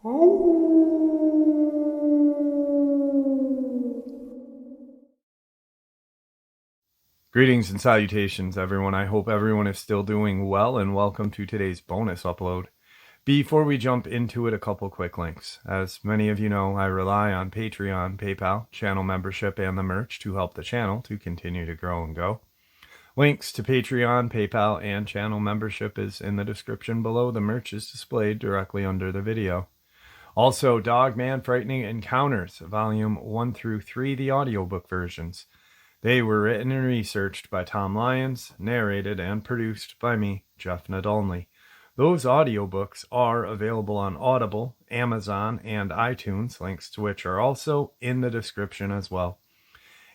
Greetings and salutations, everyone. I hope everyone is still doing well, and welcome to today's bonus upload. Before we jump into it, a couple quick links. As many of you know, I rely on Patreon, PayPal, channel membership, and the merch to help the channel to continue to grow and go. Links to Patreon, PayPal, and channel membership is in the description below. The merch is displayed directly under the video. Also, Dogman Frightening Encounters, Volume 1 through 3, the audiobook versions. They were written and researched by Tom Lyons, narrated and produced by me, Jeff Nadolny. Those audiobooks are available on Audible, Amazon, and iTunes, links to which are also in the description as well.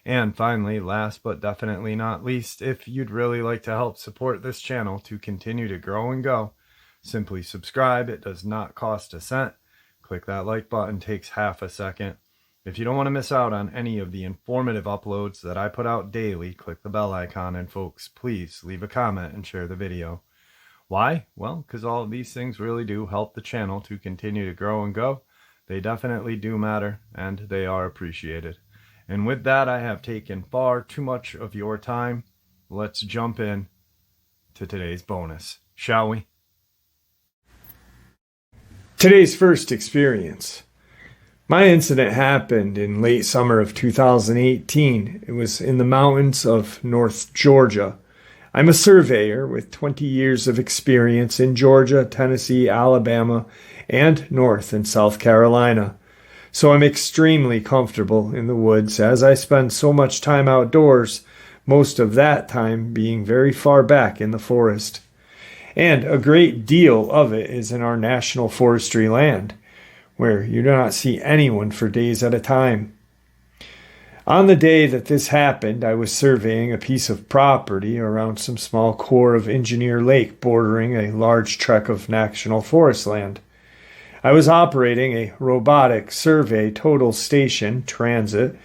And finally, last but definitely not least, if you'd really like to help support this channel to continue to grow and go, simply subscribe. It does not cost a cent. Click that like button, takes half a second. If you don't want to miss out on any of the informative uploads that I put out daily, click the bell icon, and folks, please leave a comment and share the video. Why? Well, because all of these things really do help the channel to continue to grow and go. They definitely do matter, and they are appreciated. And with that, I have taken far too much of your time. Let's jump in to today's bonus, shall we? Today's first experience. My incident happened in late summer of 2018. It was in the mountains of North Georgia. I'm a surveyor with 20 years of experience in Georgia, Tennessee, Alabama, and North and South Carolina. So I'm extremely comfortable in the woods as I spend so much time outdoors, most of that time being very far back in the forest. And a great deal of it is in our national forestry land, where you do not see anyone for days at a time. On the day that this happened, I was surveying a piece of property around some small core of Engineer Lake bordering a large tract of national forest land. I was operating a robotic survey total station transit,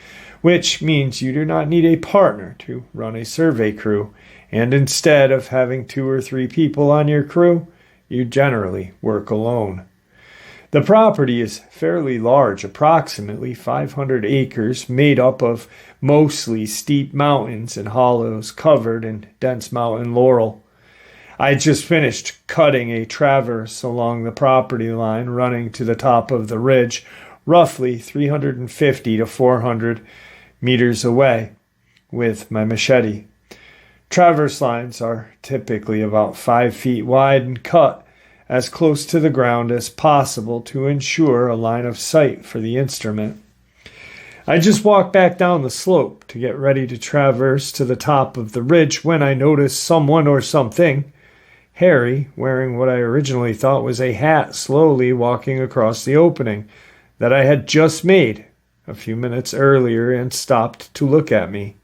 which means you do not need a partner to run a survey crew, and instead of having 2 or 3 people on your crew, you generally work alone. The property is fairly large, approximately 500 acres, made up of mostly steep mountains and hollows covered in dense mountain laurel. I just finished cutting a traverse along the property line running to the top of the ridge, roughly 350 to 400 meters away, with my machete. Traverse lines are typically about 5 feet wide and cut as close to the ground as possible to ensure a line of sight for the instrument. I just walked back down the slope to get ready to traverse to the top of the ridge when I noticed someone or something, hairy, wearing what I originally thought was a hat, slowly walking across the opening that I had just made a few minutes earlier and stopped to look at me.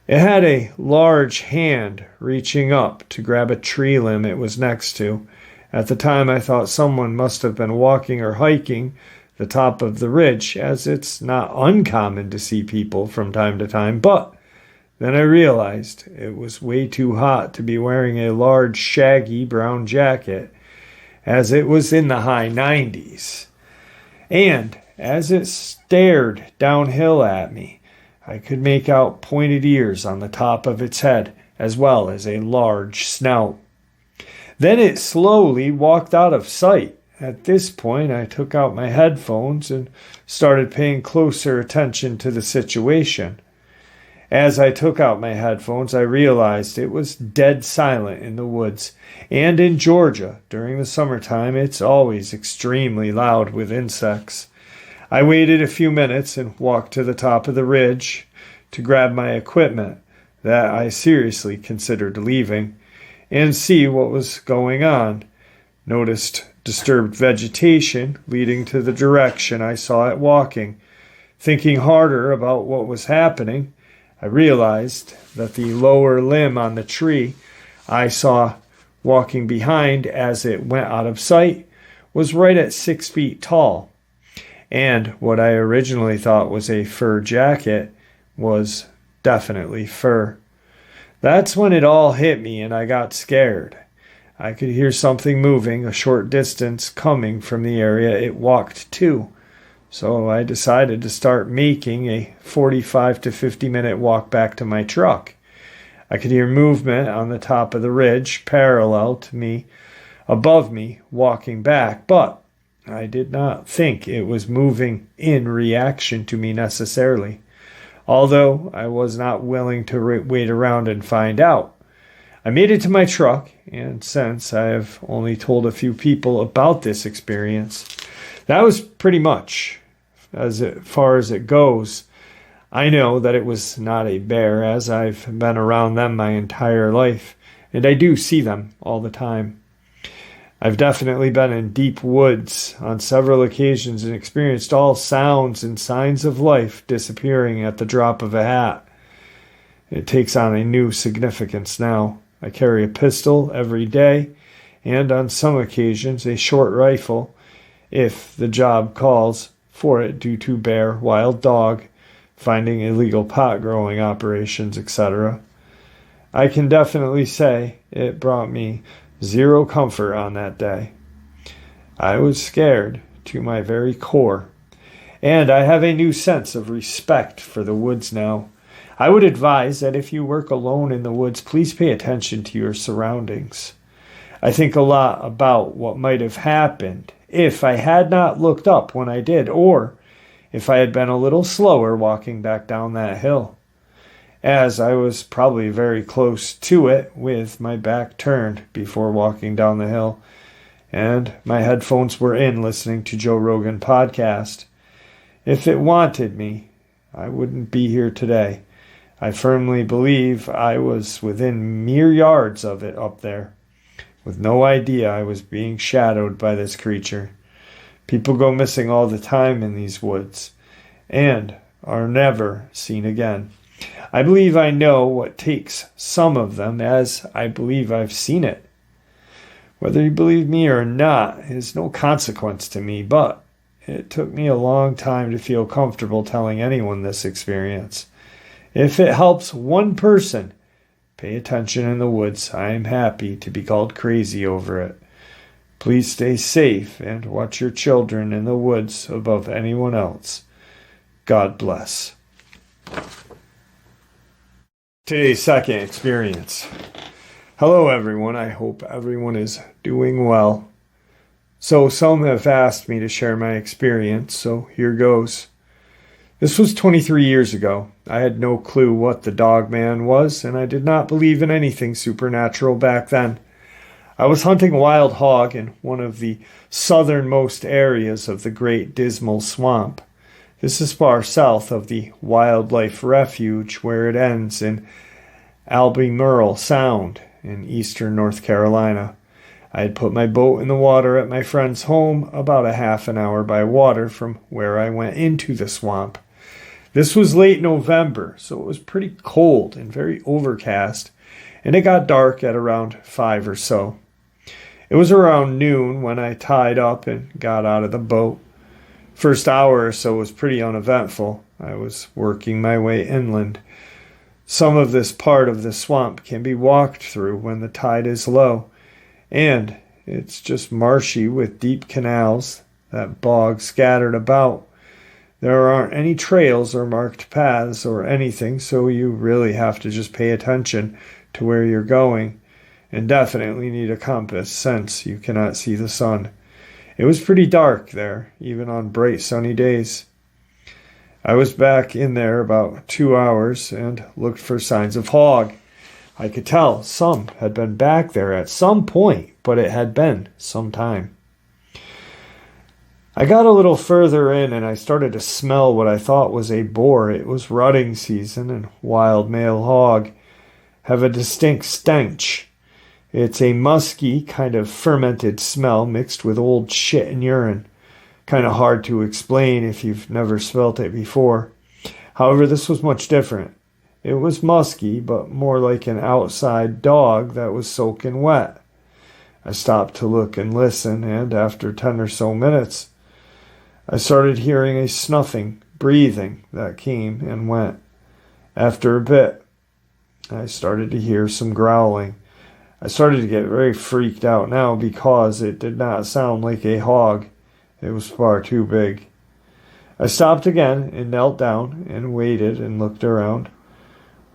It had a large hand reaching up to grab a tree limb it was next to. At the time, I thought someone must have been walking or hiking the top of the ridge, as it's not uncommon to see people from time to time, but then I realized it was way too hot to be wearing a large, shaggy brown jacket, as it was in the high 90s. And as it stared downhill at me, I could make out pointed ears on the top of its head, as well as a large snout. Then it slowly walked out of sight. At this point, I took out my headphones and started paying closer attention to the situation. As I took out my headphones, I realized it was dead silent in the woods. And in Georgia, during the summertime, it's always extremely loud with insects. I waited a few minutes and walked to the top of the ridge to grab my equipment that I seriously considered leaving and see what was going on. Noticed disturbed vegetation leading to the direction I saw it walking. Thinking harder about what was happening, I realized that the lower limb on the tree I saw walking behind as it went out of sight was right at 6 feet tall. And what I originally thought was a fur jacket was definitely fur. That's when it all hit me and I got scared. I could hear something moving a short distance coming from the area it walked to. So I decided to start making a 45 to 50-minute walk back to my truck. I could hear movement on the top of the ridge parallel to me, above me, walking back, but I did not think it was moving in reaction to me necessarily, although I was not willing to wait around and find out. I made it to my truck, and since I have only told a few people about this experience, that was pretty much as far as it goes. I know that it was not a bear, as I've been around them my entire life, and I do see them all the time. I've definitely been in deep woods on several occasions and experienced all sounds and signs of life disappearing at the drop of a hat. It takes on a new significance now. I carry a pistol every day, and on some occasions a short rifle, if the job calls for it due to bear, wild dog, finding illegal pot growing operations, etc. I can definitely say it brought me zero comfort on that day. I was scared to my very core, and I have a new sense of respect for the woods now. I would advise that if you work alone in the woods, please pay attention to your surroundings. I think a lot about what might have happened if I had not looked up when I did, or if I had been a little slower walking back down that hill, as I was probably very close to it with my back turned before walking down the hill, and my headphones were in listening to Joe Rogan podcast. If it wanted me, I wouldn't be here today. I firmly believe I was within mere yards of it up there, with no idea I was being shadowed by this creature. People go missing all the time in these woods, and are never seen again. I believe I know what takes some of them, as I believe I've seen it. Whether you believe me or not is no consequence to me, but it took me a long time to feel comfortable telling anyone this experience. If it helps one person pay attention in the woods, I am happy to be called crazy over it. Please stay safe and watch your children in the woods above anyone else. God bless. Today's second experience. Hello everyone, I hope everyone is doing well. So some have asked me to share my experience, so here goes. This was 23 years ago. I had no clue what the Dogman was, and I did not believe in anything supernatural back then. I was hunting wild hog in one of the southernmost areas of the Great Dismal Swamp. This is far south of the wildlife refuge where it ends in Albemarle Sound in eastern North Carolina. I had put my boat in the water at my friend's home about a half an hour by water from where I went into the swamp. This was late November, so it was pretty cold and very overcast, and it got dark at around 5 or so. It was around noon when I tied up and got out of the boat. First hour or so was pretty uneventful. I was working my way inland. Some of this part of the swamp can be walked through when the tide is low, and it's just marshy with deep canals that bog scattered about. There aren't any trails or marked paths or anything, so you really have to just pay attention to where you're going, and definitely need a compass since you cannot see the sun. It was pretty dark there, even on bright sunny days. I was back in there about 2 hours and looked for signs of hog. I could tell some had been back there at some point, but it had been some time. I got a little further in and I started to smell what I thought was a boar. It was rutting season, and wild male hog have a distinct stench. It's a musky, kind of fermented smell mixed with old shit and urine. Kind of hard to explain if you've never smelt it before. However, this was much different. It was musky, but more like an outside dog that was soaking wet. I stopped to look and listen, and after 10 or so minutes, I started hearing a snuffing, breathing that came and went. After a bit, I started to hear some growling. I started to get very freaked out now because it did not sound like a hog. It was far too big. I stopped again and knelt down and waited and looked around.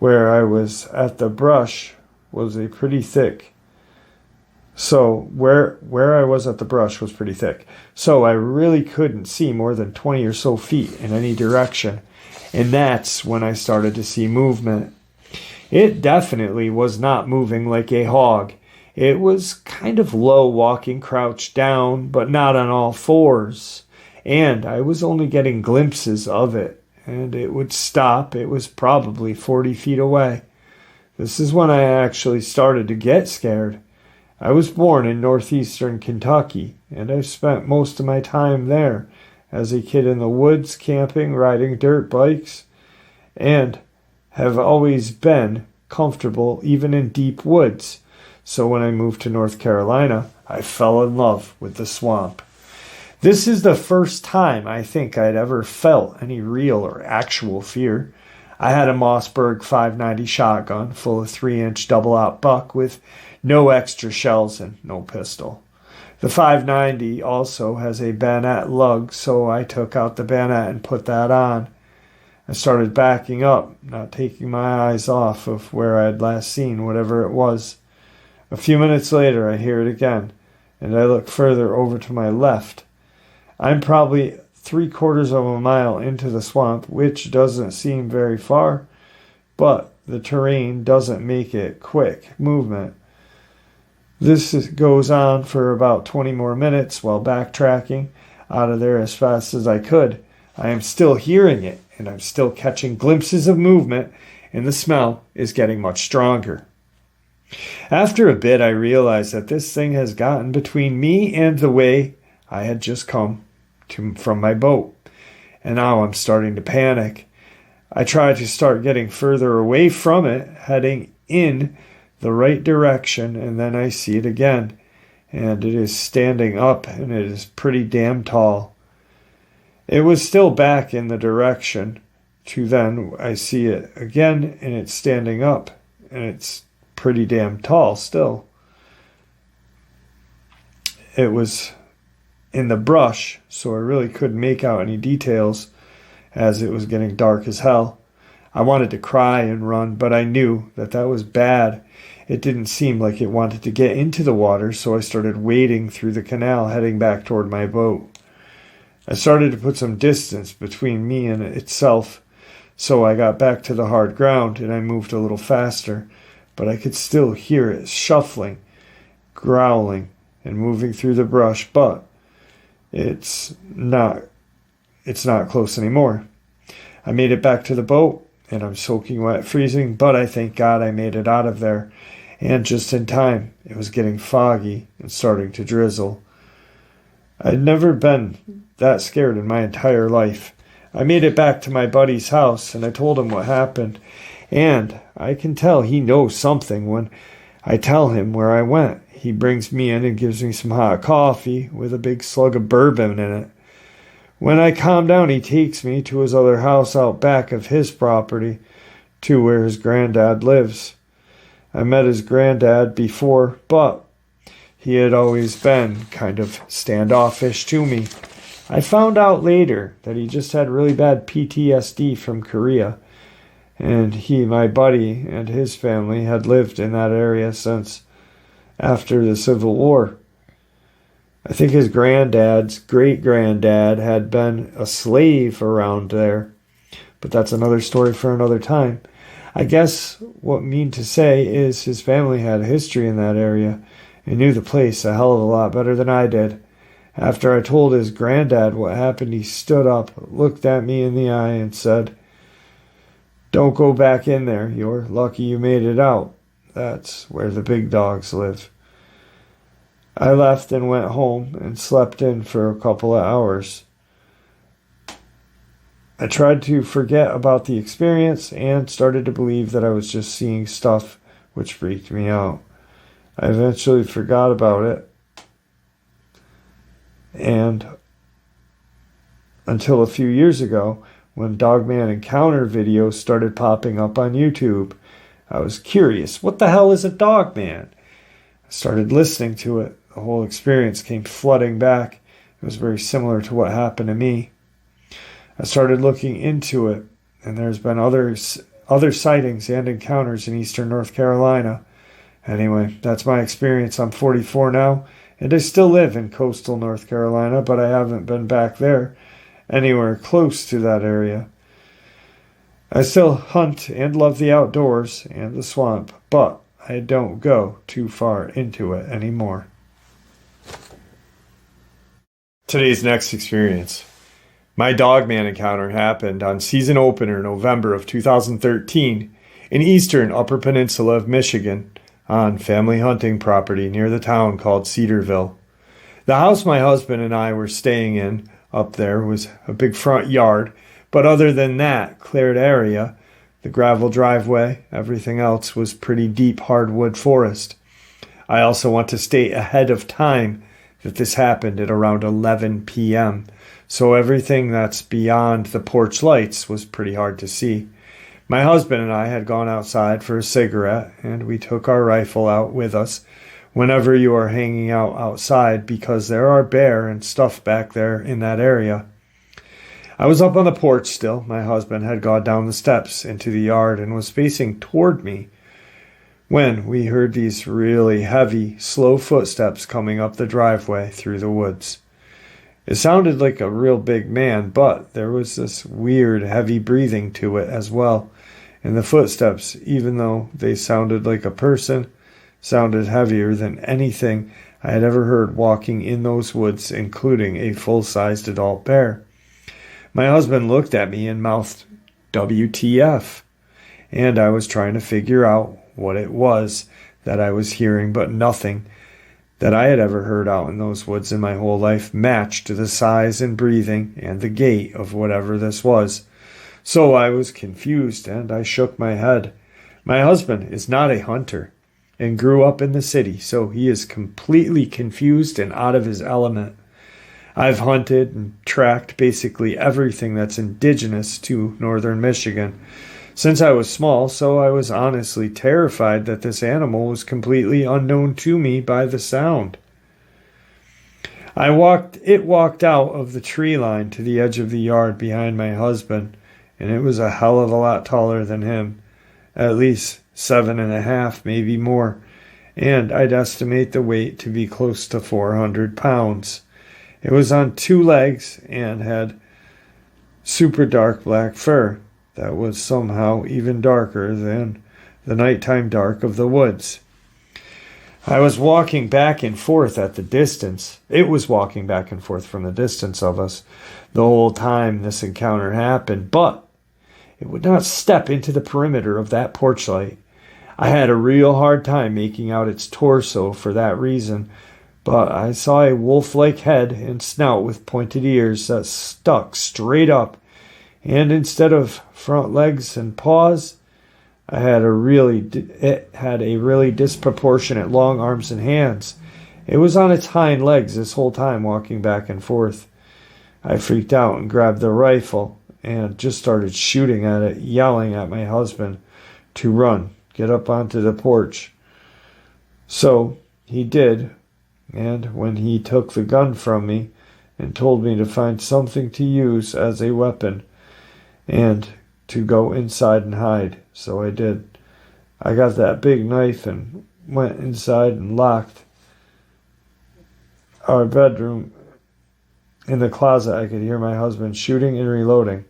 Where I was at the brush was a pretty thick. So where I was at the brush was pretty thick. So I really couldn't see more than 20 or so feet in any direction. And that's when I started to see movement. It definitely was not moving like a hog. It was kind of low, walking crouched down, but not on all fours. And I was only getting glimpses of it. And it would stop. It was probably 40 feet away. This is when I actually started to get scared. I was born in northeastern Kentucky, and I've spent most of my time there as a kid in the woods, camping, riding dirt bikes, and have always been comfortable even in deep woods. So when I moved to North Carolina, I fell in love with the swamp. This is the first time I think I'd ever felt any real or actual fear. I had a Mossberg 590 shotgun full of 3-inch double-aught buck with no extra shells and no pistol. The 590 also has a bayonet lug, so I took out the bayonet and put that on. I started backing up, not taking my eyes off of where I had last seen whatever it was. A few minutes later, I hear it again, and I look further over to my left. I'm probably 3/4 of a mile into the swamp, which doesn't seem very far, but the terrain doesn't make it quick movement. This goes on for about 20 more minutes while backtracking out of there as fast as I could. I am still hearing it, and I'm still catching glimpses of movement, and the smell is getting much stronger. After a bit, I realized that this thing has gotten between me and the way I had just come from my boat, and now I'm starting to panic. I try to start getting further away from it, heading in the right direction, and then I see it again, and it is standing up, and it is pretty damn tall. It was still back in the direction to then I see it again, and it's standing up, and it's pretty damn tall still. It was in the brush, so I really couldn't make out any details as it was getting dark as hell. I wanted to cry and run, but I knew that that was bad. It didn't seem like it wanted to get into the water, so I started wading through the canal, heading back toward my boat. I started to put some distance between me and itself, so I got back to the hard ground and I moved a little faster, but I could still hear it shuffling, growling, and moving through the brush, but it's not close anymore. I made it back to the boat, and I'm soaking wet, freezing, but I thank God I made it out of there, and just in time. It was getting foggy and starting to drizzle. I'd never been that scared in my entire life. I made it back to my buddy's house, and I told him what happened, and I can tell he knows something when I tell him where I went. He brings me in and gives me some hot coffee with a big slug of bourbon in it. When I calm down, he takes me to his other house out back of his property, to where his granddad lives. I met his granddad before, but he had always been kind of standoffish to me. I found out later that he just had really bad PTSD from Korea, and he, my buddy, and his family had lived in that area since after the Civil War. I think his granddad's great-granddad had been a slave around there, but that's another story for another time. I guess what I mean to say is his family had a history in that area and knew the place a hell of a lot better than I did. After I told his granddad what happened, he stood up, looked at me in the eye, and said, "Don't go back in there. You're lucky you made it out. That's where the big dogs live." I left and went home and slept in for a couple of hours. I tried to forget about the experience and started to believe that I was just seeing stuff, which freaked me out. I eventually forgot about it, and until a few years ago, when Dogman encounter videos started popping up on YouTube, I was curious, what the hell is a Dogman? started listening to it. The whole experience came flooding back. It was very similar to what happened to me. I started looking into it, and there's been other sightings and encounters in eastern North Carolina. Anyway, that's my experience. I'm 44 now, and I still live in coastal North Carolina, but I haven't been back there anywhere close to that area. I still hunt and love the outdoors and the swamp, but I don't go too far into it anymore. Today's next experience. My Dogman encounter happened on season opener November of 2013 in eastern Upper Peninsula of Michigan on family hunting property near the town called Cedarville. The house my husband and I were staying in up there was a big front yard, but other than that cleared area, the gravel driveway, everything else was pretty deep hardwood forest. I also want to state ahead of time that this happened at around 11 p.m., so everything that's beyond the porch lights was pretty hard to see. My husband and I had gone outside for a cigarette, and we took our rifle out with us whenever you are hanging out outside because there are bear and stuff back there in that area. I was up on the porch still. My husband had gone down the steps into the yard and was facing toward me when we heard these really heavy, slow footsteps coming up the driveway through the woods. It sounded like a real big man, but there was this weird, heavy breathing to it as well. And the footsteps, even though they sounded like a person, sounded heavier than anything I had ever heard walking in those woods, including a full-sized adult bear. My husband looked at me and mouthed, "WTF?" And I was trying to figure out what it was that I was hearing, but nothing that I had ever heard out in those woods in my whole life matched the size and breathing and the gait of whatever this was. So I was confused, and I shook my head. My husband is not a hunter and grew up in the city, so he is completely confused and out of his element. I've hunted and tracked basically everything that's indigenous to northern Michigan since I was small, so I was honestly terrified that this animal was completely unknown to me by the sound. It walked out of the tree line to the edge of the yard behind my husband, and it was a hell of a lot taller than him, at least 7.5, maybe more, and I'd estimate the weight to be close to 400 pounds. It was on 2 legs and had super dark black fur that was somehow even darker than the nighttime dark of the woods. I was walking back and forth at the distance. It was walking back and forth from the distance of us the whole time this encounter happened, but it would not step into the perimeter of that porch light. I had a real hard time making out its torso for that reason, but I saw a wolf-like head and snout with pointed ears that stuck straight up, and instead of front legs and paws, it had a really disproportionate long arms and hands. It was on its hind legs this whole time, walking back and forth. I freaked out and grabbed the rifle and just started shooting at it, yelling at my husband to run, get up onto the porch. So he did, and when he took the gun from me and told me to find something to use as a weapon and to go inside and hide, so I did. I got that big knife and went inside and locked our bedroom. In the closet, I could hear my husband shooting and reloading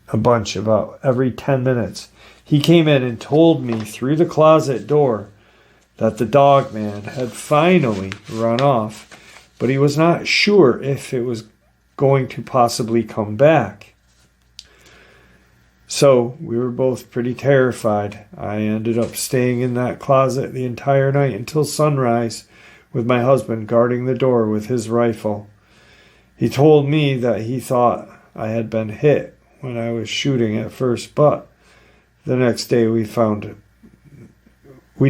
a bunch, about every 10 minutes. He came in and told me through the closet door that the Dogman had finally run off, but he was not sure if it was going to possibly come back. So we were both pretty terrified. I ended up staying in that closet the entire night until sunrise, with my husband guarding the door with his rifle. He told me that he thought I had been hit when I was shooting at first, but the next day we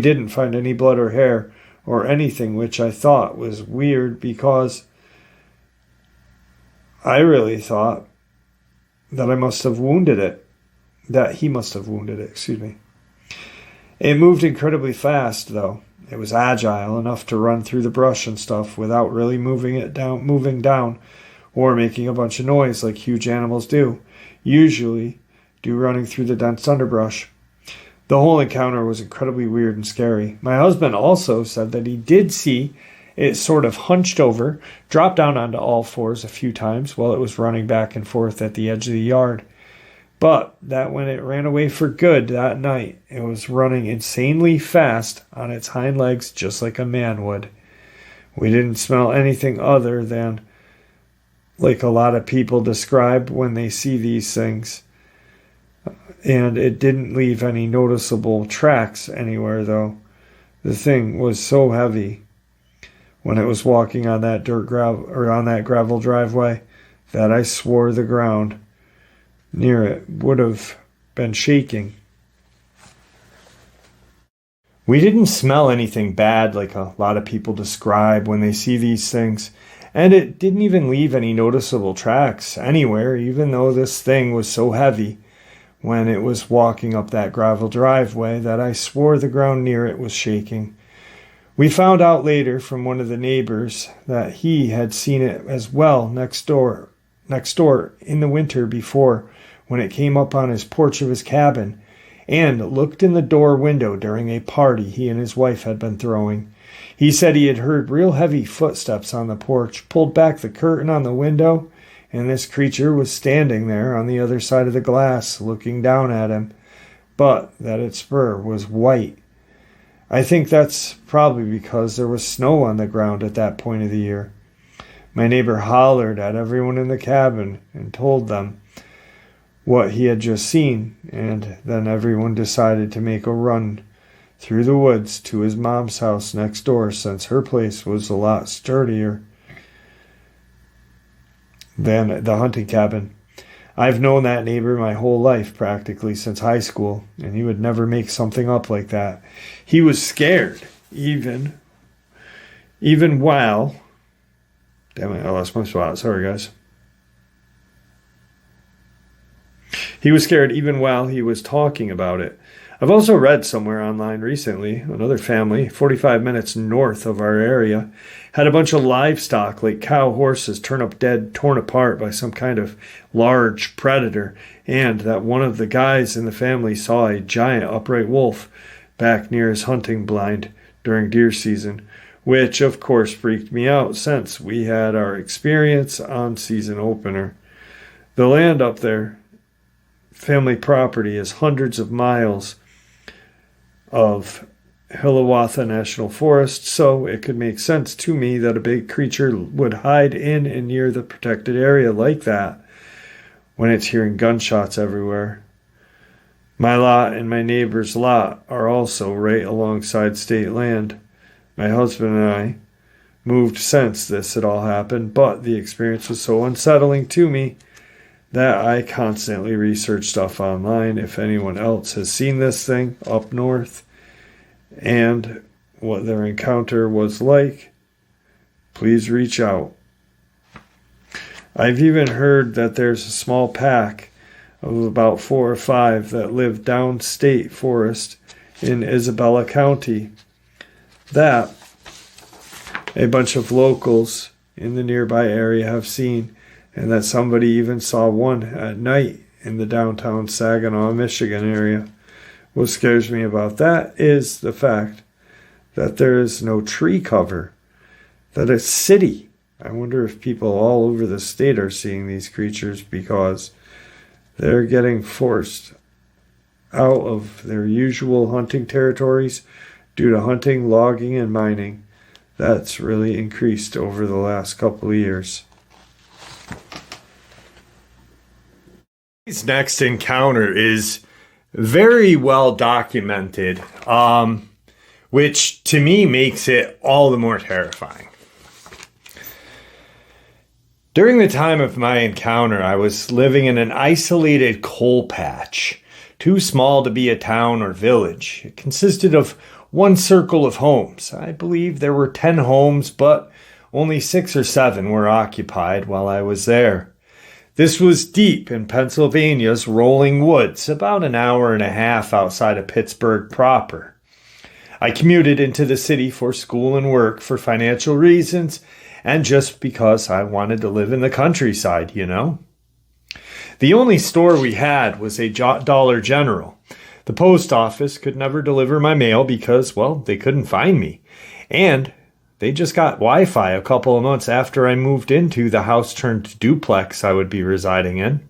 didn't find any blood or hair or anything, which I thought was weird because I really thought that he must have wounded it, It moved incredibly fast, though. It was agile enough to run through the brush and stuff without really moving down, or making a bunch of noise like huge animals usually do running through the dense underbrush. The whole encounter was incredibly weird and scary. My husband also said that he did see it sort of hunched over, dropped down onto all fours a few times while it was running back and forth at the edge of the yard. But that when it ran away for good that night, it was running insanely fast on its hind legs just like a man would. We didn't smell anything other than like a lot of people describe when they see these things. And it didn't leave any noticeable tracks anywhere, though. The thing was so heavy when it was walking on that gravel driveway that I swore the ground near it would have been shaking. We didn't smell anything bad like a lot of people describe when they see these things, and it didn't even leave any noticeable tracks anywhere, even though this thing was so heavy when it was walking up that gravel driveway that I swore the ground near it was shaking. We found out later from one of the neighbors that he had seen it as well next door in the winter before, when it came up on his porch of his cabin and looked in the door window during a party he and his wife had been throwing. He said he had heard real heavy footsteps on the porch, pulled back the curtain on the window, and this creature was standing there on the other side of the glass looking down at him, but that its fur was white. I think that's probably because there was snow on the ground at that point of the year. My neighbor hollered at everyone in the cabin and told them what he had just seen, and then everyone decided to make a run through the woods to his mom's house next door, since her place was a lot sturdier than the hunting cabin. I've known that neighbor my whole life, practically since high school, and he would never make something up like that. He was scared, even while... Damn it, I lost my spot. Sorry, guys. He was scared even while he was talking about it. I've also read somewhere online recently, another family, 45 minutes north of our area, had a bunch of livestock like cow, horses, turned up dead, torn apart by some kind of large predator, and that one of the guys in the family saw a giant upright wolf back near his hunting blind during deer season, which of course freaked me out since we had our experience on season opener. The land up there, family property, is hundreds of miles of Hiawatha National Forest, so it could make sense to me that a big creature would hide in and near the protected area like that when it's hearing gunshots everywhere. My lot and my neighbor's lot are also right alongside state land. My husband and I moved since this had all happened, but the experience was so unsettling to me that I constantly research stuff online. If anyone else has seen this thing up north and what their encounter was like, please reach out. I've even heard that there's a small pack of about 4 or 5 that live downstate forest in Isabella County that a bunch of locals in the nearby area have seen, and that somebody even saw one at night in the downtown Saginaw, Michigan area. What scares me about that is the fact that there is no tree cover, that it's city. I wonder if people all over the state are seeing these creatures because they're getting forced out of their usual hunting territories due to hunting, logging, and mining. That's really increased over the last couple of years. His next encounter is very well documented, which to me makes it all the more terrifying. During the time of my encounter, I was living in an isolated coal patch, too small to be a town or village. It consisted of one circle of homes. I believe there were 10 homes, but only 6 or 7 were occupied while I was there. This was deep in Pennsylvania's rolling woods, about an hour and a half outside of Pittsburgh proper. I commuted into the city for school and work for financial reasons, and just because I wanted to live in the countryside, you know. The only store we had was a Dollar General. The post office could never deliver my mail because, well, they couldn't find me. And they just got Wi-Fi a couple of months after I moved into the house-turned-duplex I would be residing in.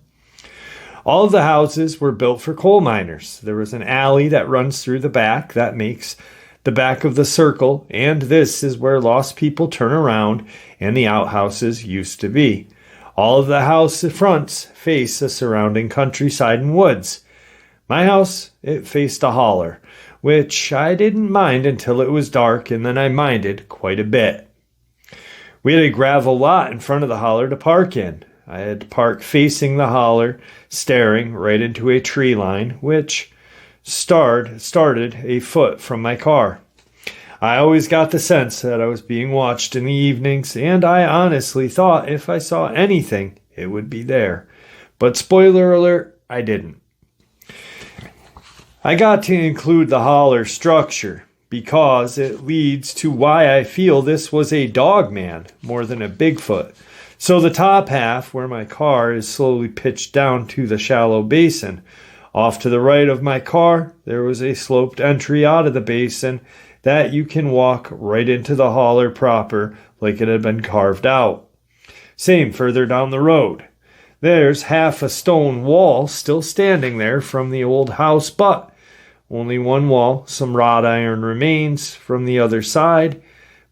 All of the houses were built for coal miners. There was an alley that runs through the back that makes the back of the circle, and this is where lost people turn around and the outhouses used to be. All of the house fronts face the surrounding countryside and woods. My house, it faced a holler, which I didn't mind until it was dark, and then I minded quite a bit. We had a gravel lot in front of the holler to park in. I had to park facing the holler, staring right into a tree line, which started a foot from my car. I always got the sense that I was being watched in the evenings, and I honestly thought if I saw anything, it would be there. But spoiler alert, I didn't. I got to include the holler structure because it leads to why I feel this was a Dogman more than a Bigfoot. So the top half, where my car is slowly pitched down to the shallow basin. Off to the right of my car, there was a sloped entry out of the basin that you can walk right into the holler proper like it had been carved out. Same further down the road. There's half a stone wall still standing there from the old house, but only one wall, some wrought iron remains from the other side,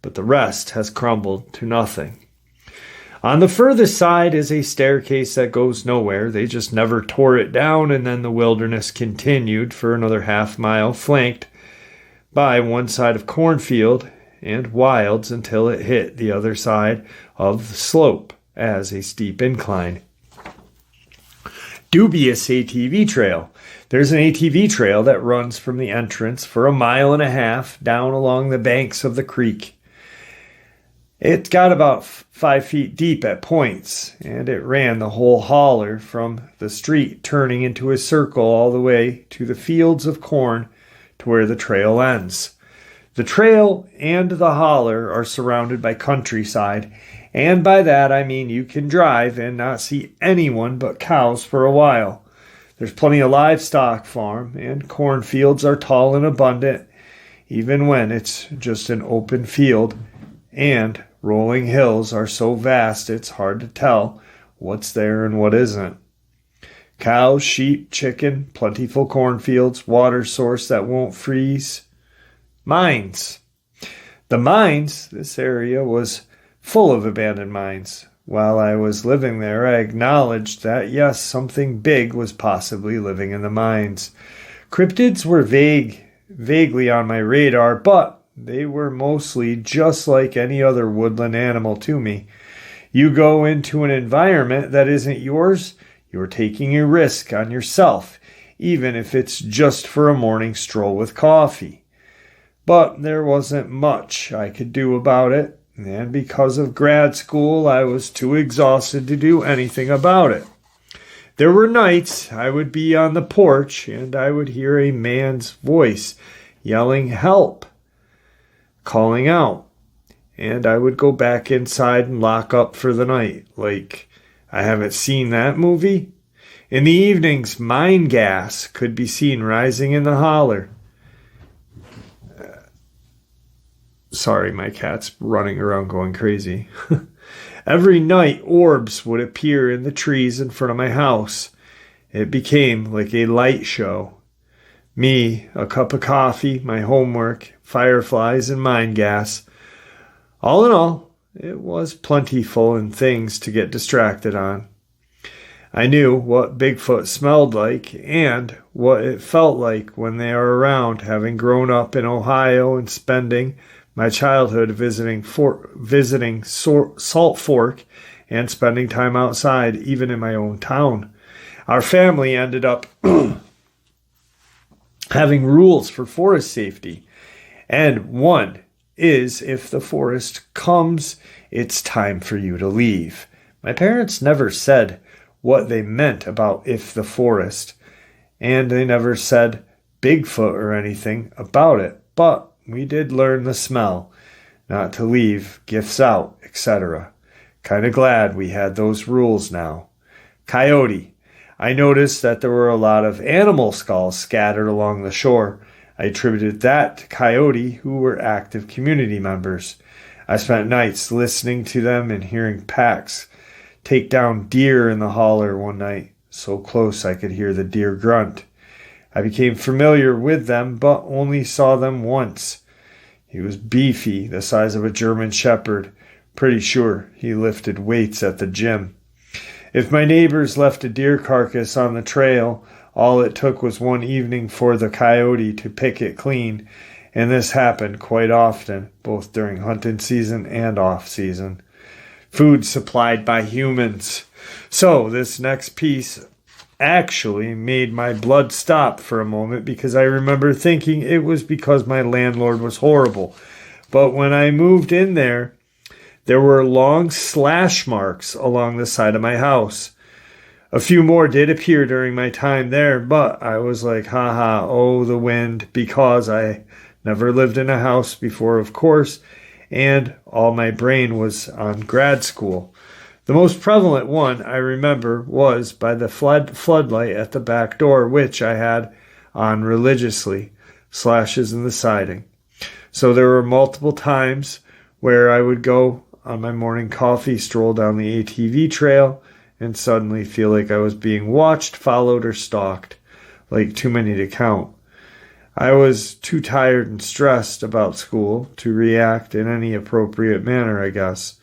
but the rest has crumbled to nothing. On the furthest side is a staircase that goes nowhere. They just never tore it down, and then the wilderness continued for another half-mile, flanked by one side of cornfield and wilds until it hit the other side of the slope as a steep incline. Dubious ATV trail. There's an ATV trail that runs from the entrance for 1.5 miles down along the banks of the creek. It got about 5 feet deep at points, and it ran the whole holler from the street, turning into a circle all the way to the fields of corn to where the trail ends. The trail and the holler are surrounded by countryside, and by that I mean you can drive and not see anyone but cows for a while. There's plenty of livestock farm, and cornfields are tall and abundant, even when it's just an open field, and rolling hills are so vast it's hard to tell what's there and what isn't. Cows, sheep, chicken, plentiful cornfields, water source that won't freeze. Mines. The mines, this area was full of abandoned mines. While I was living there, I acknowledged that, yes, something big was possibly living in the mines. Cryptids were vaguely on my radar, but they were mostly just like any other woodland animal to me. You go into an environment that isn't yours, you're taking a risk on yourself, even if it's just for a morning stroll with coffee. But there wasn't much I could do about it, and because of grad school, I was too exhausted to do anything about it. There were nights I would be on the porch, and I would hear a man's voice yelling help, calling out, and I would go back inside and lock up for the night. Like, I haven't seen that movie. In the evenings, mine gas could be seen rising in the holler. Sorry, my cat's running around going crazy. Every night, orbs would appear in the trees in front of my house. It became like a light show. Me, a cup of coffee, my homework, fireflies, and mine gas. All in all, it was plentiful and things to get distracted on. I knew what Bigfoot smelled like and what it felt like when they are around, having grown up in Ohio and spending my childhood visiting Salt Fork and spending time outside, even in my own town. Our family ended up having rules for forest safety, and one is if the forest comes, it's time for you to leave. My parents never said what they meant about if the forest, and they never said Bigfoot or anything about it, but we did learn the smell, not to leave gifts out, etc. Kinda glad we had those rules now. Coyote. I noticed that there were a lot of animal skulls scattered along the shore. I attributed that to coyote, who were active community members. I spent nights listening to them and hearing packs take down deer in the holler one night, so close I could hear the deer grunt. I became familiar with them, but only saw them once. He was beefy, the size of a German shepherd. Pretty sure he lifted weights at the gym. If my neighbors left a deer carcass on the trail, all it took was one evening for the coyote to pick it clean, and this happened quite often, both during hunting season and off-season. Food supplied by humans. So this next piece actually made my blood stop for a moment because I remember thinking it was because my landlord was horrible. But when I moved in there were long slash marks along the side of my house. A few more did appear during my time there, but I was like, haha, oh, the wind, because I never lived in a house before, of course, and all my brain was on grad school. The most prevalent one I remember was by the floodlight at the back door, which I had on religiously, slashes in the siding. So there were multiple times where I would go on my morning coffee stroll down the ATV trail and suddenly feel like I was being watched, followed, or stalked, like too many to count. I was too tired and stressed about school to react in any appropriate manner, I guess.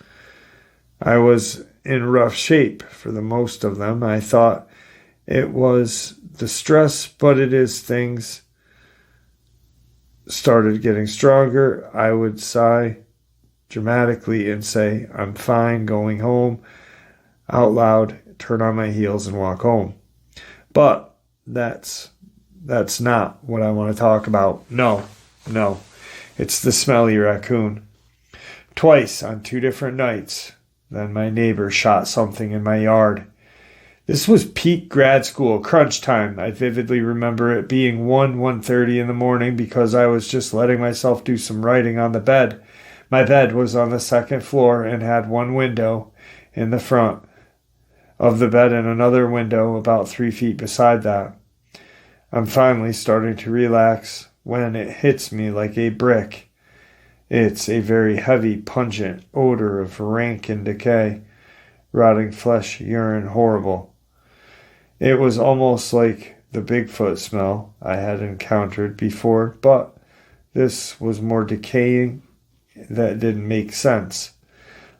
I was in rough shape for the most of them. I thought it was the stress, but it is things started getting stronger. I would sigh dramatically and say, I'm fine, going home, out loud, turn on my heels and walk home. But that's not what I want to talk about. No. It's the smelly raccoon. Twice on 2 different nights. Then my neighbor shot something in my yard. This was peak grad school, crunch time. I vividly remember it being 1:30 in the morning because I was just letting myself do some writing on the bed. My bed was on the 2nd floor and had one window in the front of the bed and another window about 3 feet beside that. I'm finally starting to relax when it hits me like a brick. It's a very heavy, pungent odor of rank and decay, rotting flesh, urine, horrible. It was almost like the Bigfoot smell I had encountered before, but this was more decaying. That didn't make sense.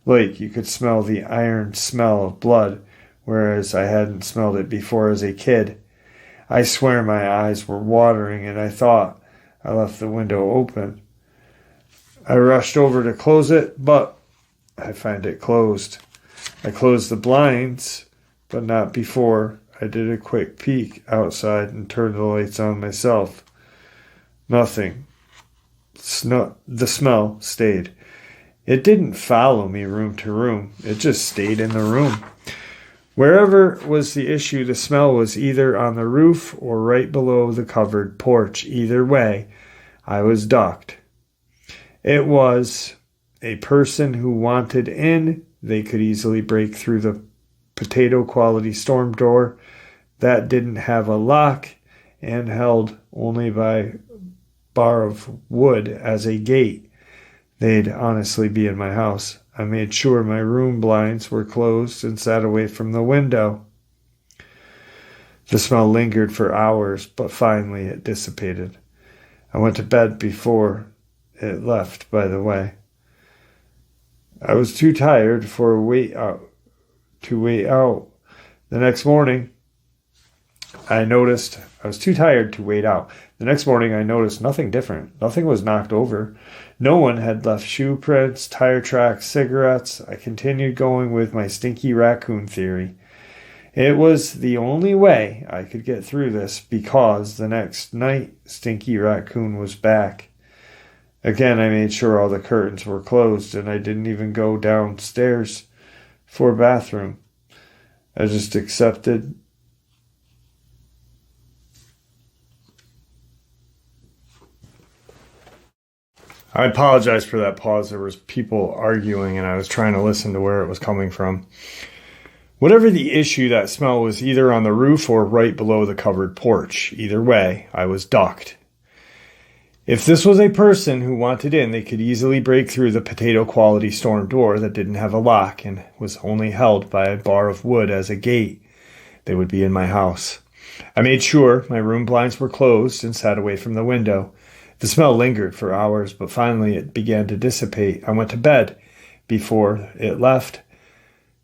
Like you could smell the iron smell of blood, whereas I hadn't smelled it before as a kid. I swear my eyes were watering and I thought I left the window open. I rushed over to close it, but I find it closed. I closed the blinds, but not before I did a quick peek outside and turned the lights on myself. Nothing. The smell stayed. It didn't follow me room to room. It just stayed in the room. Wherever was the issue, the smell was either on the roof or right below the covered porch. Either way, I was ducked. It was a person who wanted in. They could easily break through the potato quality storm door that didn't have a lock and held only by bar of wood as a gate. They'd honestly be in my house. I made sure my room blinds were closed and sat away from the window. The smell lingered for hours, but finally it dissipated. I went to bed before it left, by the way. I was too tired to wait out. The next morning, I noticed nothing different. Nothing was knocked over. No one had left shoe prints, tire tracks, cigarettes. I continued going with my stinky raccoon theory. It was the only way I could get through this because the next night, Stinky Raccoon was back. Again, I made sure all the curtains were closed and I didn't even go downstairs for a bathroom. I just accepted. I apologize for that pause. There was people arguing and I was trying to listen to where it was coming from. Whatever the issue, that smell was either on the roof or right below the covered porch. Either way, I was ducked. If this was a person who wanted in, they could easily break through the potato quality storm door that didn't have a lock and was only held by a bar of wood as a gate. They would be in my house. I made sure my room blinds were closed and sat away from the window. The smell lingered for hours, but finally it began to dissipate. I went to bed before it left.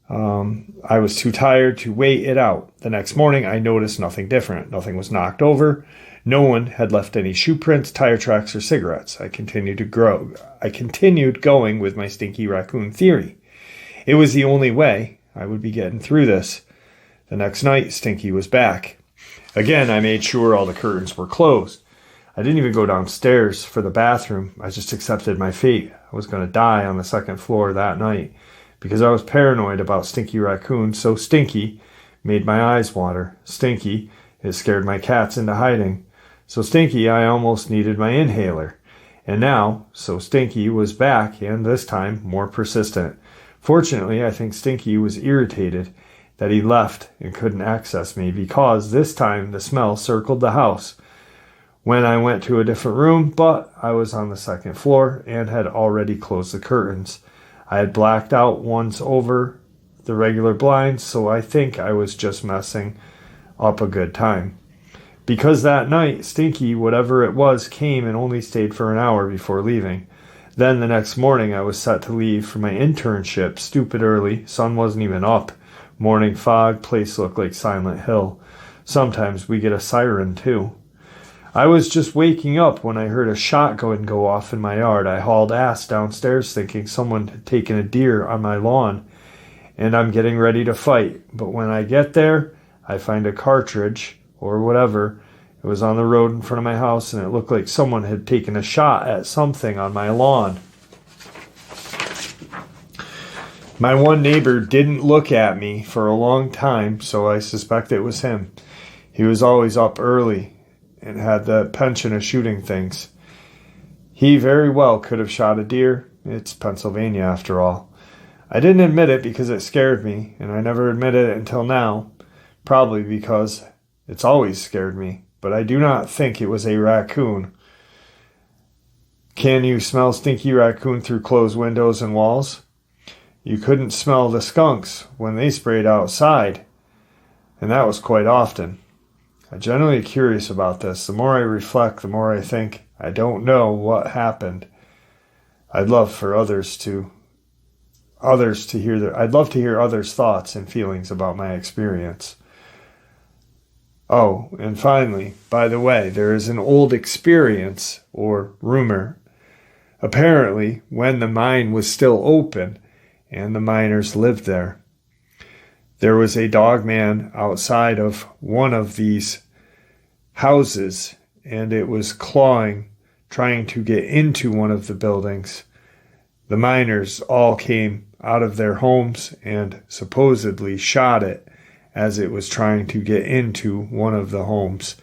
I was too tired to wait it out. The next morning, I noticed nothing different. Nothing was knocked over. No one had left any shoe prints, tire tracks, or cigarettes. I continued going with my stinky raccoon theory. It was the only way I would be getting through this. The next night, Stinky was back. Again, I made sure all the curtains were closed. I didn't even go downstairs for the bathroom. I just accepted my fate. I was going to die on the second floor that night because I was paranoid about Stinky Raccoon. So Stinky made my eyes water. Stinky, it scared my cats into hiding. So Stinky, I almost needed my inhaler. And now, so Stinky was back, and this time more persistent. Fortunately, I think Stinky was irritated that he left and couldn't access me because this time the smell circled the house. When I went to a different room, but I was on the second floor and had already closed the curtains. I had blacked out ones over the regular blinds, so I think I was just messing up a good time. Because that night, Stinky, whatever it was, came and only stayed for an hour before leaving. Then the next morning, I was set to leave for my internship, stupid early, sun wasn't even up. Morning fog, place looked like Silent Hill. Sometimes we get a siren too. I was just waking up when I heard a shotgun go off in my yard. I hauled ass downstairs thinking someone had taken a deer on my lawn, and I'm getting ready to fight. But when I get there, I find a cartridge, or whatever. It was on the road in front of my house, and it looked like someone had taken a shot at something on my lawn. My one neighbor didn't look at me for a long time, so I suspect it was him. He was always up early and had the penchant of shooting things. He very well could have shot a deer. It's Pennsylvania after all. I didn't admit it because it scared me, and I never admitted it until now, probably because it's always scared me, but I do not think it was a raccoon. Can you smell Stinky Raccoon through closed windows and walls? You couldn't smell the skunks when they sprayed outside, and that was quite often. I'm generally curious about this. The more I reflect, the more I think, I don't know what happened. I'd love to hear others' thoughts and feelings about my experience. Oh, and finally, by the way, there is an old experience or rumor. Apparently, when the mine was still open and the miners lived there, there was a dogman outside of one of these houses, and it was clawing, trying to get into one of the buildings. The miners all came out of their homes and supposedly shot it as it was trying to get into one of the homes.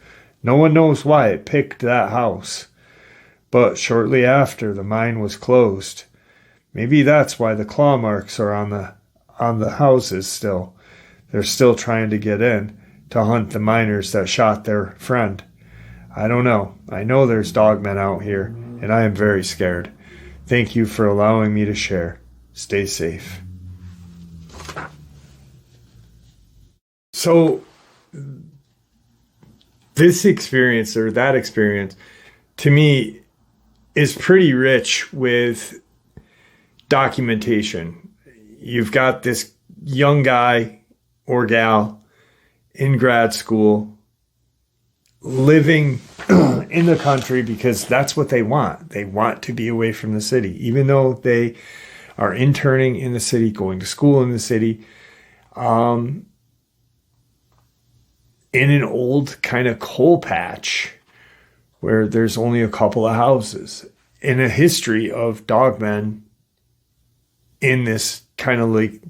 No one knows why it picked that house, but shortly after the mine was closed. Maybe that's why the claw marks are on the houses still. They're still trying to get in to hunt the miners that shot their friend. I don't know. I know there's dogmen out here, and I am very scared. Thank you for allowing me to share. Stay safe. So, this experience, or that experience, to me, is pretty rich with documentation. You've got this young guy or gal in grad school living in the country because that's what they want. They want to be away from the city, even though they are interning in the city, going to school in the city, in an old kind of coal patch where there's only a couple of houses, in a history of dogmen in this kind of like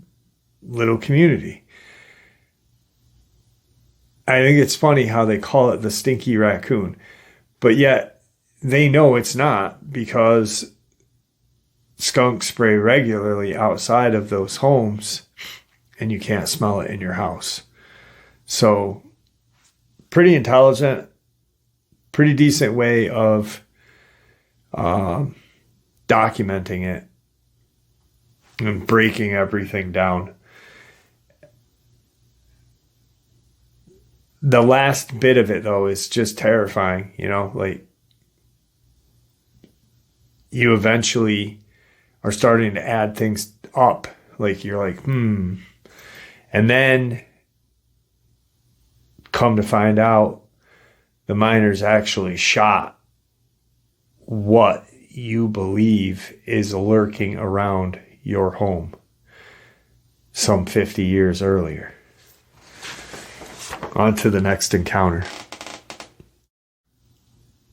little community. I think it's funny how they call it the stinky raccoon, but yet they know it's not, because skunks spray regularly outside of those homes and you can't smell it in your house. So pretty intelligent, pretty decent way of documenting it and breaking everything down. The last bit of it, though, is just terrifying. Like, you eventually are starting to add things up. Like, you're like, And then come to find out, the miners actually shot what you believe is lurking around your home some 50 years earlier. On to the next encounter.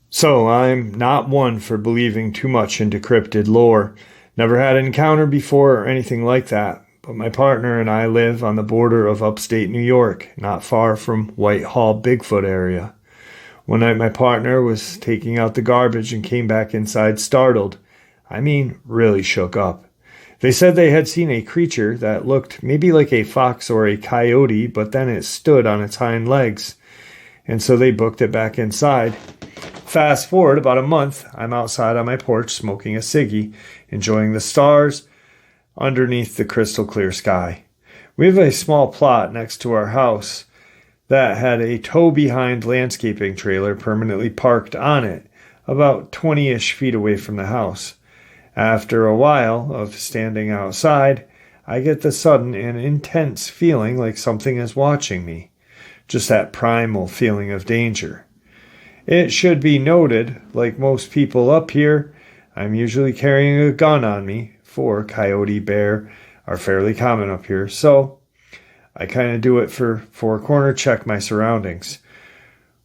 So, I'm not one for believing too much into cryptid lore. Never had an encounter before or anything like that, but my partner and I live on the border of upstate New York, not far from Whitehall Bigfoot area. One night my partner was taking out the garbage and came back inside startled. I mean, really shook up. They said they had seen a creature that looked maybe like a fox or a coyote, but then it stood on its hind legs. And so they booked it back inside. Fast forward about a month, I'm outside on my porch smoking a ciggy, enjoying the stars underneath the crystal clear sky. We have a small plot next to our house that had a tow-behind landscaping trailer permanently parked on it, about 20-ish feet away from the house. After a while of standing outside, I get the sudden and intense feeling like something is watching me. Just that primal feeling of danger. It should be noted, like most people up here, I'm usually carrying a gun on me, for coyote, bear are fairly common up here, so I kind of do it for four-corner check my surroundings.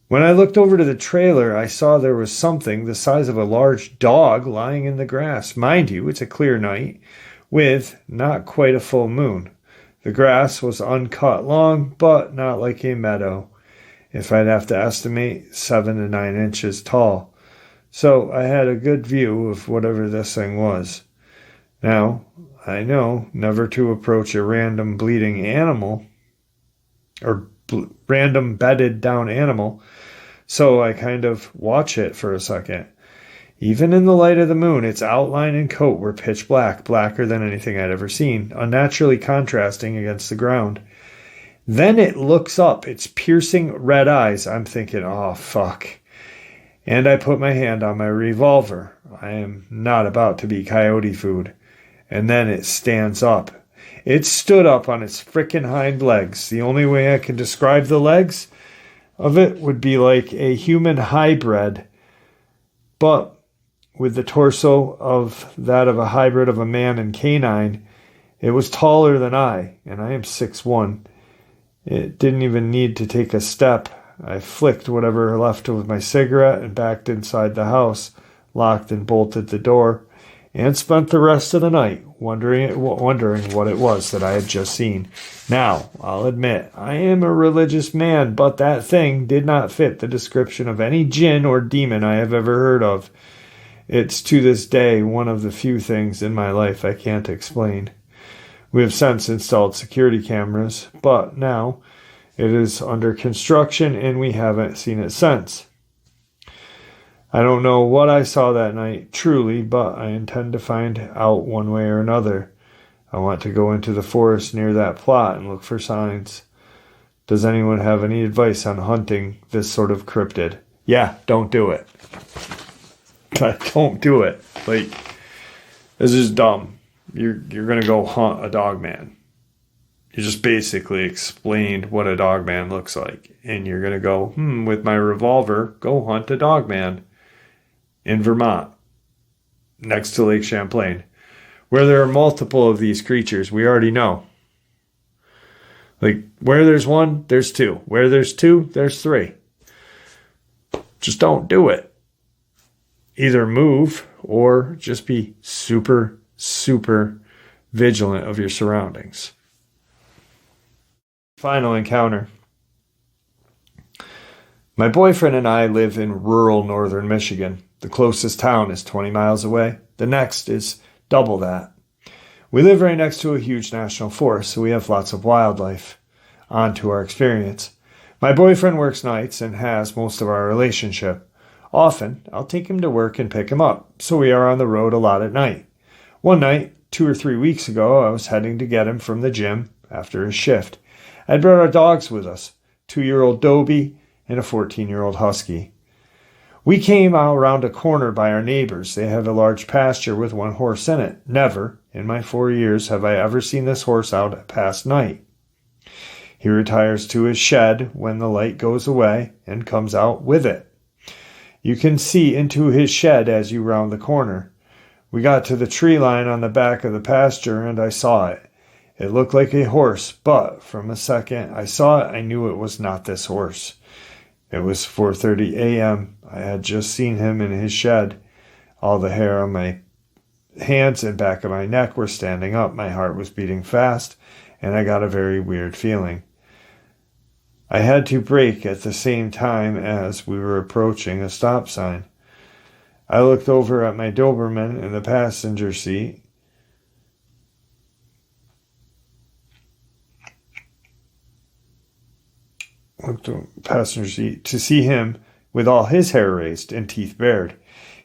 When I looked over to the trailer, I saw there was something the size of a large dog lying in the grass. Mind you, it's a clear night with not quite a full moon. The grass was uncut long, but not like a meadow. If I'd have to estimate, 7 to 9 inches tall. So I had a good view of whatever this thing was. Now, I know never to approach a random bleeding animal or random bedded down animal, so I kind of watch it for a second. Even in the light of the moon, its outline and coat were pitch black, blacker than anything I'd ever seen, unnaturally contrasting against the ground. Then it looks up, its piercing red eyes. I'm thinking, oh, fuck. And I put my hand on my revolver. I am not about to be coyote food. And then it stands up. It stood up on its frickin' hind legs. The only way I can describe the legs of it would be like a human hybrid, but with the torso of that of a hybrid of a man and canine. It was taller than I, and I am 6'1". It didn't even need to take a step. I flicked whatever left of my cigarette and backed inside the house, locked and bolted the door, and spent the rest of the night wondering what it was that I had just seen. Now, I'll admit, I am a religious man, but that thing did not fit the description of any jinn or demon I have ever heard of. It's to this day one of the few things in my life I can't explain. We have since installed security cameras, but now it is under construction and we haven't seen it since. I don't know what I saw that night, truly, but I intend to find out one way or another. I want to go into the forest near that plot and look for signs. Does anyone have any advice on hunting this sort of cryptid? Yeah, don't do it. Don't do it. Like, this is dumb. You're going to go hunt a dogman. You just basically explained what a dogman looks like. And you're going to go, with my revolver, go hunt a dogman in Vermont, next to Lake Champlain, where there are multiple of these creatures. We already know. Like, where there's one, there's two. Where there's two, there's three. Just don't do it. Either move or just be super, super vigilant of your surroundings. Final encounter. My boyfriend and I live in rural northern Michigan. The closest town is 20 miles away. The next is double that. We live right next to a huge national forest, so we have lots of wildlife. On to our experience. My boyfriend works nights and has most of our relationship. Often, I'll take him to work and pick him up, so we are on the road a lot at night. One night, 2 or 3 weeks ago, I was heading to get him from the gym after his shift. I'd brought our dogs with us, 2-year-old Dobie and a 14-year-old Husky. We came out around a corner by our neighbors. They had a large pasture with one horse in it. Never, in my 4 years, have I ever seen this horse out past night. He retires to his shed when the light goes away and comes out with it. You can see into his shed as you round the corner. We got to the tree line on the back of the pasture and I saw it. It looked like a horse, but from the second I saw it, I knew it was not this horse. It was 4:30 a.m. I had just seen him in his shed. All the hair on my hands and back of my neck were standing up. My heart was beating fast, and I got a very weird feeling. I had to brake at the same time as we were approaching a stop sign. I looked over at my Doberman in the passenger seat. To see him with all his hair raised and teeth bared.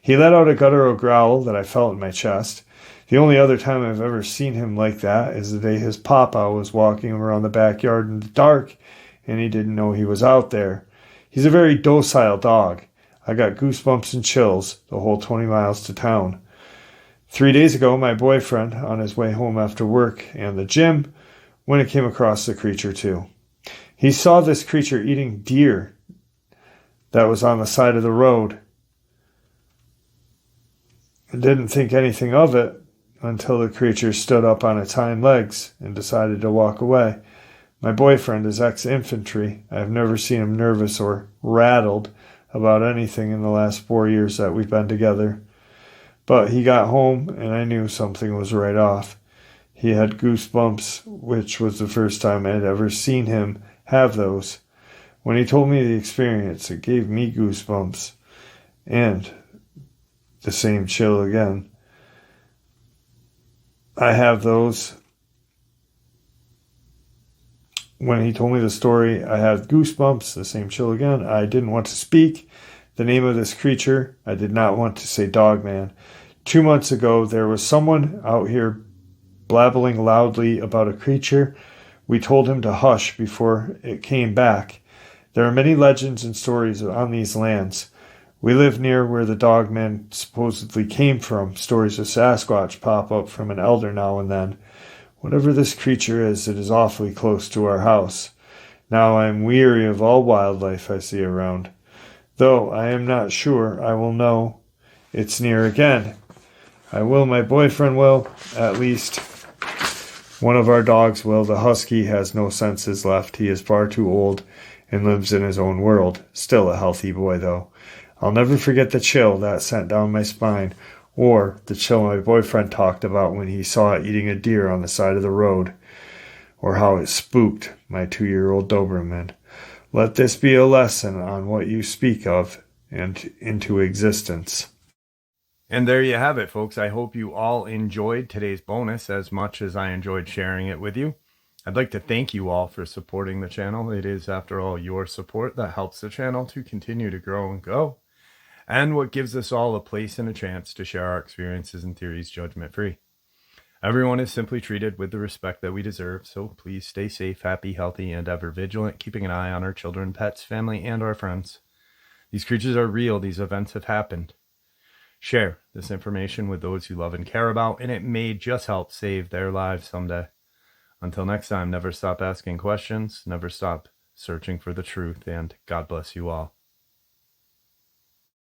He let out a guttural growl that I felt in my chest. The only other time I've ever seen him like that is the day his papa was walking him around the backyard in the dark and he didn't know he was out there. He's a very docile dog. I got goosebumps and chills the whole 20 miles to town. 3 days ago, my boyfriend, on his way home after work and the gym, went and came across the creature too. He saw this creature eating deer that was on the side of the road and didn't think anything of it until the creature stood up on its hind legs and decided to walk away. My boyfriend is ex-infantry. I have never seen him nervous or rattled about anything in the last 4 years that we've been together. But he got home and I knew something was right off. He had goosebumps, which was the first time I had ever seen him have those. When he told me the experience, it gave me goosebumps and the same chill again. I have those. When he told me the story, I had goosebumps, the same chill again. I didn't want to speak the name of this creature. I did not want to say Dogman. 2 months ago, there was someone out here blabbling loudly about a creature. We told him to hush before it came back. There are many legends and stories on these lands. We live near where the Dogman supposedly came from. Stories of Sasquatch pop up from an elder now and then. Whatever this creature is, it is awfully close to our house. Now I am weary of all wildlife I see around. Though I am not sure I will know it's near again. I will, my boyfriend will, at least. One of our dogs will. The Husky has no senses left. He is far too old and lives in his own world. Still a healthy boy, though. I'll never forget the chill that sent down my spine, or the chill my boyfriend talked about when he saw it eating a deer on the side of the road, or how it spooked my 2-year-old Doberman. Let this be a lesson on what you speak of and into existence. And there you have it, folks. I hope you all enjoyed today's bonus as much as I enjoyed sharing it with you. I'd like to thank you all for supporting the channel. It is, after all, your support that helps the channel to continue to grow and go, and what gives us all a place and a chance to share our experiences and theories judgment-free. Everyone is simply treated with the respect that we deserve, so please stay safe, happy, healthy, and ever vigilant, keeping an eye on our children, pets, family, and our friends. These creatures are real. These events have happened. Share this information with those you love and care about, and it may just help save their lives someday. Until next time, never stop asking questions, never stop searching for the truth, and God bless you all.